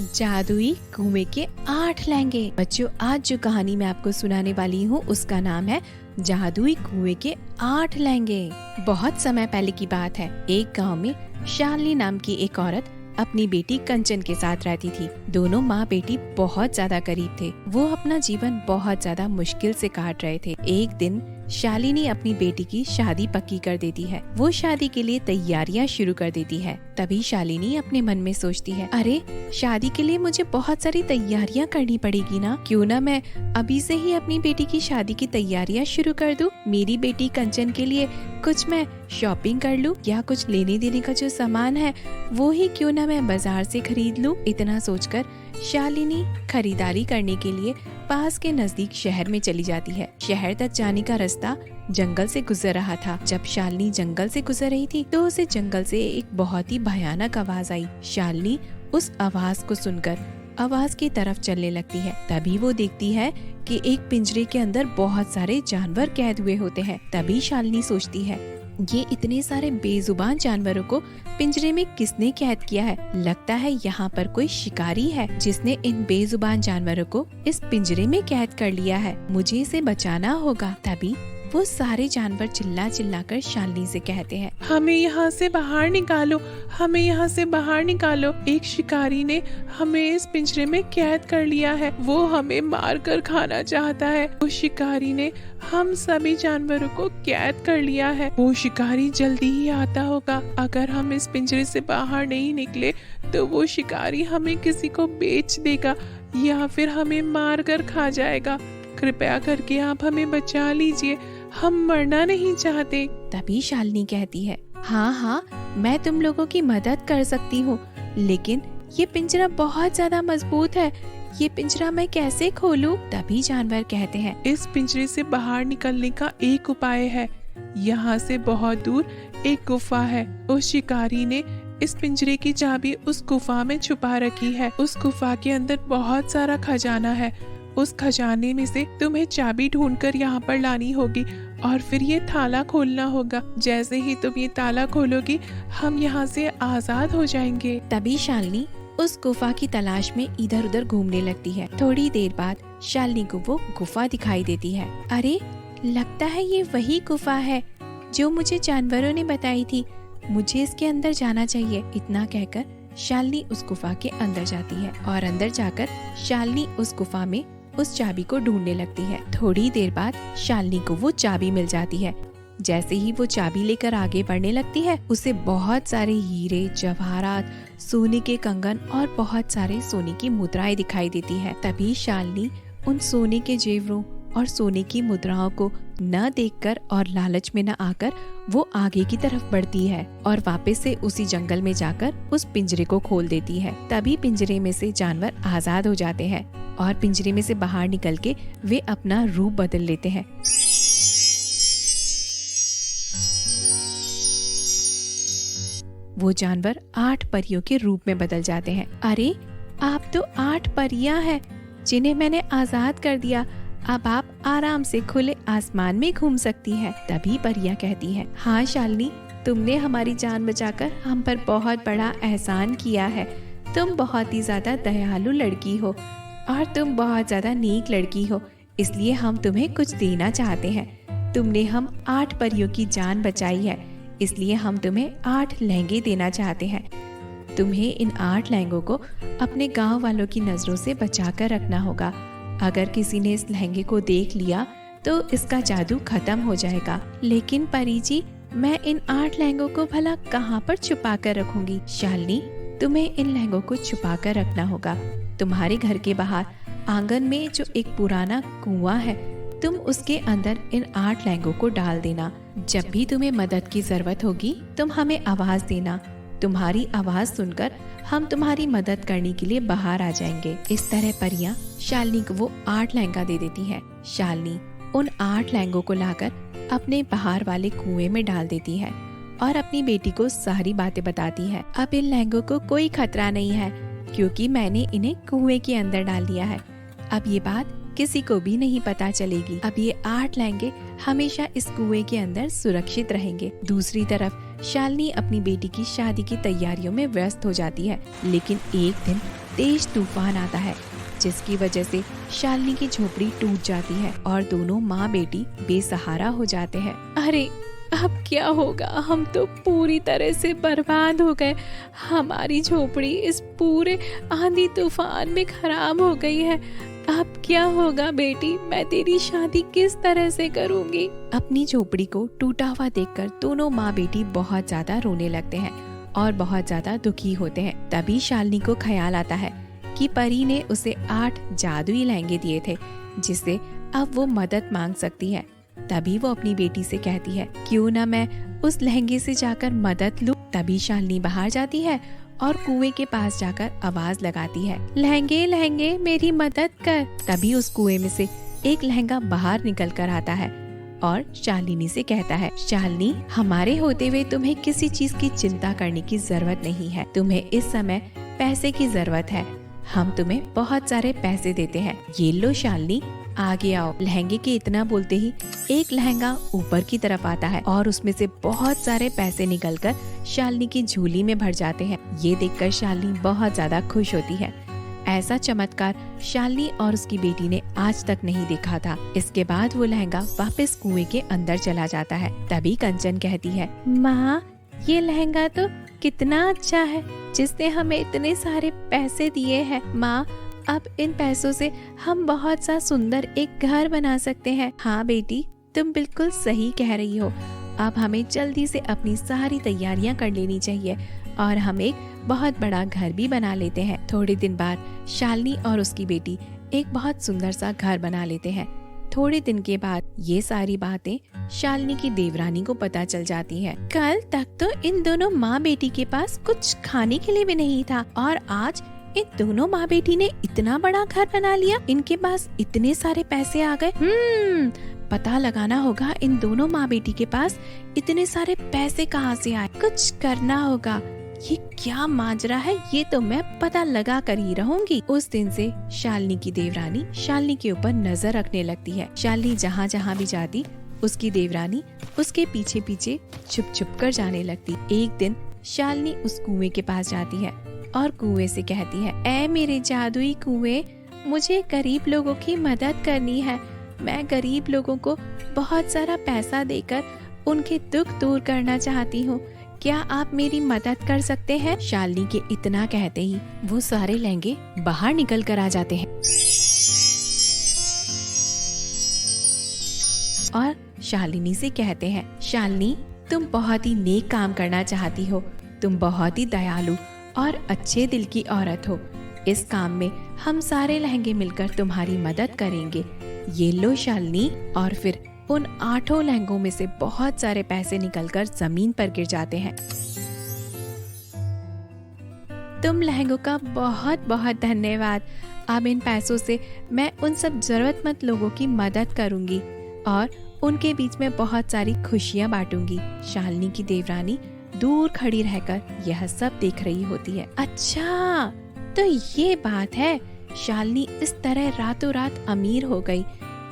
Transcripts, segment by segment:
जादुई कुएं के 8 लहंगे। बच्चों, आज जो कहानी मैं आपको सुनाने वाली हूँ उसका नाम है जादुई कुएं के 8 लहंगे। बहुत समय पहले की बात है। एक गांव में शालिनी नाम की एक औरत अपनी बेटी कंचन के साथ रहती थी। दोनों माँ बेटी बहुत ज्यादा करीब थे। वो अपना जीवन बहुत ज्यादा मुश्किल से काट रहे थे। एक दिन शालिनी अपनी बेटी की शादी पक्की कर देती है। वो शादी के लिए तैयारियां शुरू कर देती है। तभी शालिनी अपने मन में सोचती है, अरे शादी के लिए मुझे बहुत सारी तैयारियां करनी पड़ेगी ना। क्यों ना मैं अभी से ही अपनी बेटी की शादी की तैयारियां शुरू कर दूं। मेरी बेटी कंचन के लिए कुछ मैं शॉपिंग कर लूं, या कुछ लेने देने का जो सामान है वो ही क्यों ना मैं बाजार से खरीद लूं। इतना सोचकर शालिनी खरीदारी करने के लिए पास के नजदीक शहर में चली जाती है। शहर तक जाने का रास्ता जंगल से गुजर रहा था। जब शालिनी जंगल से गुजर रही थी तो उसे जंगल से एक बहुत ही भयानक आवाज आई। शालिनी उस आवाज को सुनकर आवाज की तरफ चलने लगती है। तभी वो देखती है कि एक पिंजरे के अंदर बहुत सारे जानवर कैद हुए होते हैं। तभी शालिनी सोचती है, ये इतने सारे बेजुबान जानवरों को पिंजरे में किसने कैद किया है। लगता है यहाँ पर कोई शिकारी है जिसने इन बेजुबान जानवरों को इस पिंजरे में कैद कर लिया है। मुझे इसे बचाना होगा। तभी वो सारे जानवर चिल्ला चिल्ला कर शालिनी से कहते हैं, हमें यहाँ से बाहर निकालो, हमें यहाँ से बाहर निकालो। एक शिकारी ने हमें इस पिंजरे में कैद कर लिया है। वो हमें मार कर खाना चाहता है। उस शिकारी ने हम सभी जानवरों को कैद कर लिया है। वो शिकारी जल्दी ही आता होगा। अगर हम इस पिंजरे से बाहर नहीं निकले तो वो शिकारी हमें किसी को बेच देगा या फिर हमें मार कर खा जाएगा। कृपया करके आप हमें बचा लीजिए, हम मरना नहीं चाहते। तभी शालिनी कहती है, हाँ हाँ, मैं तुम लोगों की मदद कर सकती हूँ, लेकिन ये पिंजरा बहुत ज्यादा मजबूत है। ये पिंजरा मैं कैसे खोलूं? तभी जानवर कहते हैं, इस पिंजरे से बाहर निकलने का एक उपाय है। यहाँ से बहुत दूर एक गुफा है। उस शिकारी ने इस पिंजरे की चाबी उस गुफा में छुपा रखी है। उस गुफा के अंदर बहुत सारा खजाना है। उस खजाने में से तुम्हें चाबी ढूंढकर यहाँ पर लानी होगी और फिर ये ताला खोलना होगा। जैसे ही तुम ये ताला खोलोगी हम यहाँ से आजाद हो जाएंगे। तभी शालिनी उस गुफा की तलाश में इधर उधर घूमने लगती है। थोड़ी देर बाद शालिनी को वो गुफा दिखाई देती है। अरे लगता है ये वही गुफा है जो मुझे जानवरों ने बताई थी। मुझे इसके अंदर जाना चाहिए। इतना कहकर शालिनी उस गुफा के अंदर जाती है और अंदर जाकर शालिनी उस गुफा में उस चाबी को ढूंढने लगती है। थोड़ी देर बाद शालिनी को वो चाबी मिल जाती है। जैसे ही वो चाबी लेकर आगे बढ़ने लगती है उसे बहुत सारे हीरे, जवाहरात, सोने के कंगन और बहुत सारे सोने की मुद्राएं दिखाई देती है। तभी शालिनी उन सोने के जेवरों और सोने की मुद्राओं को न देखकर और लालच में न आकर वो आगे की तरफ बढ़ती है और वापस से उसी जंगल में जाकर उस पिंजरे को खोल देती है। तभी पिंजरे में से जानवर आजाद हो जाते हैं और पिंजरे में से बाहर निकल के वे अपना रूप बदल लेते हैं। वो जानवर 8 परियों के रूप में बदल जाते हैं। अरे आप तो 8 परियां हैं जिन्हें मैंने आजाद कर दिया। अब आप आराम से खुले आसमान में घूम सकती हैं। तभी परियां कहती हैं, हाँ शालिनी, तुमने हमारी जान बचाकर हम पर बहुत बड़ा एहसान किया है। तुम बहुत ही ज्यादा दयालु लड़की हो और तुम बहुत ज्यादा नेक लड़की हो, इसलिए हम तुम्हें कुछ देना चाहते हैं। तुमने हम 8 परियों की जान बचाई है, इसलिए हम तुम्हें 8 लहंगे देना चाहते हैं। तुम्हें इन 8 लहंगों को अपने गाँव वालों की नजरों से बचा कर रखना होगा। अगर किसी ने इस लहंगे को देख लिया तो इसका जादू खत्म हो जाएगा। लेकिन परी जी, मैं इन 8 लहंगों को भला कहाँ पर छुपा कर रखूंगी? शालिनी, तुम्हें इन लहंगों को छुपा कर रखना होगा। तुम्हारे घर के बाहर आंगन में जो एक पुराना कुआं है, तुम उसके अंदर इन 8 लहंगों को डाल देना। जब भी तुम्हें मदद की जरूरत होगी तुम हमें आवाज देना। तुम्हारी आवाज सुनकर हम तुम्हारी मदद करने के लिए बाहर आ जाएंगे। इस तरह परियां शालिनी को वो 8 लहंगा दे देती है। शालिनी उन 8 लहंगों को लाकर अपने बाहर वाले कुएं में डाल देती है और अपनी बेटी को सारी बातें बताती है। अब इन लहंगों को कोई खतरा नहीं है क्योंकि मैंने इन्हें कुएं के अंदर डाल दिया है। अब ये बात किसी को भी नहीं पता चलेगी। अब ये 8 लहंगे हमेशा इस कुएं के अंदर सुरक्षित रहेंगे। दूसरी तरफ शालिनी अपनी बेटी की शादी की तैयारियों में व्यस्त हो जाती है। लेकिन एक दिन तेज तूफान आता है, जिसकी वजह से शालिनी की झोपड़ी टूट जाती है और दोनों माँ बेटी बेसहारा हो जाते हैं। अरे अब क्या होगा, हम तो पूरी तरह से बर्बाद हो गए। हमारी झोपड़ी इस पूरे आंधी तूफान में खराब हो गई है। अब क्या होगा बेटी, मैं तेरी शादी किस तरह से करूंगी। अपनी झोपड़ी को टूटा हुआ देखकर दोनों माँ बेटी बहुत ज्यादा रोने लगते हैं और बहुत ज्यादा दुखी होते हैं। तभी शालिनी को ख्याल आता है कि परी ने उसे 8 जादुई लहंगे दिए थे, जिससे अब वो मदद मांग सकती है। तभी वो अपनी बेटी से कहती है, क्यों ना मैं उस लहंगे से जाकर मदद लूं। तभी शालिनी बाहर जाती है और कुएं के पास जाकर आवाज लगाती है, लहंगे लहंगे मेरी मदद कर। तभी उस कुएं में से एक लहंगा बाहर निकल कर आता है और शालिनी से कहता है, शालिनी, हमारे होते हुए तुम्हें किसी चीज की चिंता करने की जरूरत नहीं है। तुम्हें इस समय पैसे की जरूरत है, हम तुम्हें बहुत सारे पैसे देते हैं। ये लो शालिनी, आगे आओ। लहंगे के इतना बोलते ही एक लहंगा ऊपर की तरफ आता है और उसमें से बहुत सारे पैसे निकलकर शालिनी की झोली में भर जाते हैं। ये देखकर शालिनी बहुत ज्यादा खुश होती है। ऐसा चमत्कार शालिनी और उसकी बेटी ने आज तक नहीं देखा था। इसके बाद वो लहंगा वापस कुएं के अंदर चला जाता है। तभी कंचन कहती है, माँ, ये लहंगा तो कितना अच्छा है, जिसने हमें इतने सारे पैसे दिए हैं। माँ, अब इन पैसों से हम बहुत सा सुंदर एक घर बना सकते हैं। हाँ बेटी, तुम बिल्कुल सही कह रही हो। अब हमें जल्दी से अपनी सारी तैयारियां कर लेनी चाहिए और हम एक बहुत बड़ा घर भी बना लेते हैं। थोड़े दिन बाद शालिनी और उसकी बेटी एक बहुत सुंदर सा घर बना लेते हैं। थोड़े दिन के बाद ये सारी बातें शालिनी की देवरानी को पता चल जाती है। कल तक तो इन दोनों माँ बेटी के पास कुछ खाने के लिए भी नहीं था और आज इन दोनों माँ बेटी ने इतना बड़ा घर बना लिया। इनके पास इतने सारे पैसे आ गए। पता लगाना होगा इन दोनों माँ बेटी के पास इतने सारे पैसे कहाँ से आए। कुछ करना होगा। ये क्या माजरा है, ये तो मैं पता लगा कर ही रहूंगी। उस दिन से शालिनी की देवरानी शालिनी के ऊपर नजर रखने लगती है। शालिनी जहाँ जहाँ भी जाती, उसकी देवरानी उसके पीछे पीछे छुप छुप कर जाने लगती। एक दिन शालिनी उस कुएं के पास जाती है और कुएं से कहती है, ऐ मेरे जादुई कुएं, मुझे गरीब लोगों की मदद करनी है। मैं गरीब लोगों को बहुत सारा पैसा देकर उनके दुख दूर करना चाहती हूँ। क्या आप मेरी मदद कर सकते हैं? शालिनी के इतना कहते ही वो सारे लहंगे बाहर निकल कर आ जाते हैं और शालिनी से कहते हैं, शालिनी, तुम बहुत ही नेक काम करना चाहती हो। तुम बहुत ही दयालु और अच्छे दिल की औरत हो। इस काम में हम सारे लहंगे मिलकर तुम्हारी मदद करेंगे। ये लो शालिनी। और फिर उन 8 लहंगों में से बहुत सारे पैसे निकलकर जमीन पर गिर जाते हैं। तुम लहंगों का बहुत बहुत धन्यवाद। अब इन पैसों से मैं उन सब जरूरतमंद लोगों की मदद करूंगी और उनके बीच में बहुत सारी खुशियां बांटूंगी। शालिनी की देवरानी दूर खड़ी रहकर यह सब देख रही होती है। अच्छा, तो ये बात है। शालिनी इस तरह रातों रात अमीर हो गई।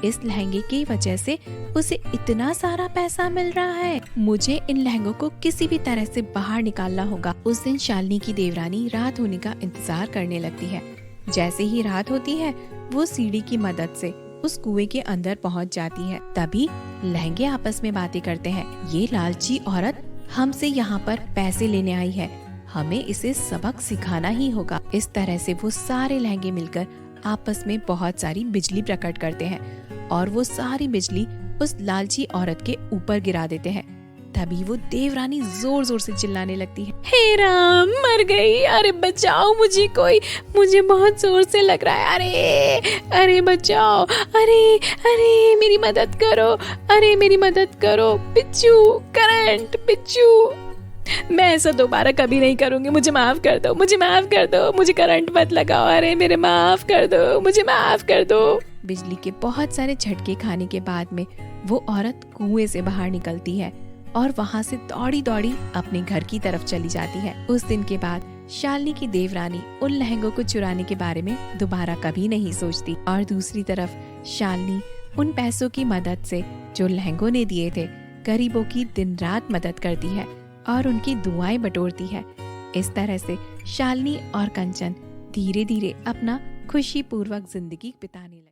इस लहंगे की वजह से उसे इतना सारा पैसा मिल रहा है। मुझे इन लहंगों को किसी भी तरह से बाहर निकालना होगा। उस दिन शालिनी की देवरानी रात होने का इंतजार करने लगती है। जैसे ही रात होती है, वो सीढ़ी की मदद से उस कुएं के अंदर पहुंच जाती है। तभी लहंगे आपस में बातें करते हैं। ये लालची औरत हमसे यहाँ पर पैसे लेने आई है, हमें इसे सबक सिखाना ही होगा। इस तरह से वो सारे लहंगे मिलकर आपस में बहुत सारी बिजली प्रकट करते हैं और वो सारी बिजली उस लालची औरत के ऊपर गिरा देते हैं। तभी वो देवरानी जोर जोर से चिल्लाने लगती है, हे राम, मर गई। अरे बचाओ मुझे कोई, मुझे बहुत जोर से लग रहा है। अरे बचाओ, अरे मेरी मदद करो, अरे मेरी मदद करो। Picchu, current, Picchu. मैं ऐसा दोबारा कभी नहीं करूंगी। मुझे माफ कर दो, मुझे माफ कर दो, मुझे करंट मत लगाओ। अरे मेरे माफ कर दो, मुझे माफ कर दो। बिजली के बहुत सारे झटके खाने के बाद में वो औरत कुएं से बाहर निकलती है और वहाँ से दौड़ी दौड़ी अपने घर की तरफ चली जाती है। उस दिन के बाद शालिनी की देवरानी उन लहंगों को चुराने के बारे में दोबारा कभी नहीं सोचती और दूसरी तरफ शालिनी उन पैसों की मदद से जो लहंगों ने दिए थे, गरीबों की दिन रात मदद करती है और उनकी दुआएं बटोरती है। इस तरह से शालिनी और कंचन धीरे धीरे अपना खुशी पूर्वक जिंदगी बिताने लगे।